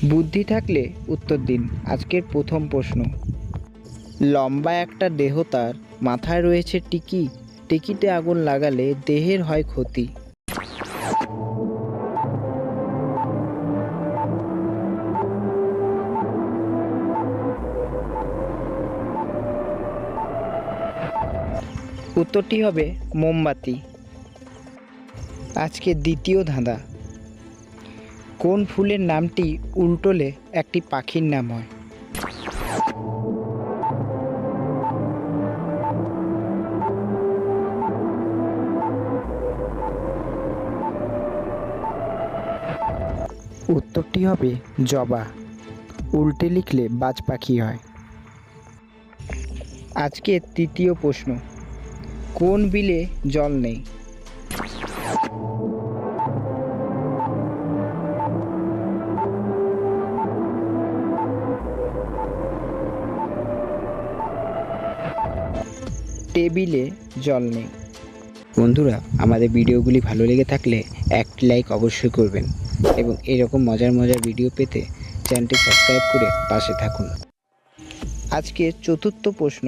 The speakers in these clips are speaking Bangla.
বুদ্ধি থাকলে উত্তর দিন। আজকের প্রথম প্রশ্ন, লম্বা একটা দেহ, তার মাথায় রয়েছে টিকি, টিকিতে আগুন লাগালে দেহের হয় ক্ষতি। উত্তরটি হবে মোমবাতি। আজকে দ্বিতীয় ধাঁধা, কোন ফুলের নামটি উল্টোলে একটি পাখির নাম হয়? উত্তরটি হবে জবা। উল্টে লিখলে বাজ পাখি হয়। আজকে তৃতীয় প্রশ্ন, কোন বিলে জল নেই? টেবিলে জল নেই। বন্ধুরা, আমাদের ভিডিওগুলি ভালো লেগে থাকলে একটি লাইক অবশ্যই করবেন এবং এরকম মজার মজার ভিডিও পেতে চ্যানেলটি সাবস্ক্রাইব করে পাশে থাকুন। আজকে চতুর্থ প্রশ্ন,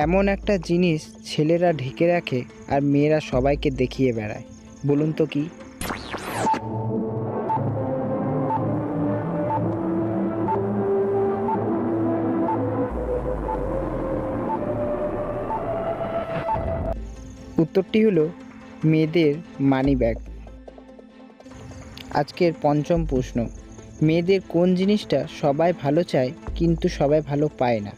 এমন একটা জিনিস ছেলেরা ঢেকে রাখে আর মেয়েরা সবাইকে দেখিয়ে বেড়ায়, বলুন তো কি? উত্তরটি হলো মেয়েদের মানিব্যাগ। আজকের পঞ্চম প্রশ্ন, মেয়েদের কোন জিনিসটা সবাই ভালো চায় কিন্তু সবাই ভালো পায় না?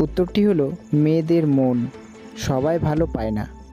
উত্তরটি হলো মেয়েদের মন। সবাই ভালো পায় না।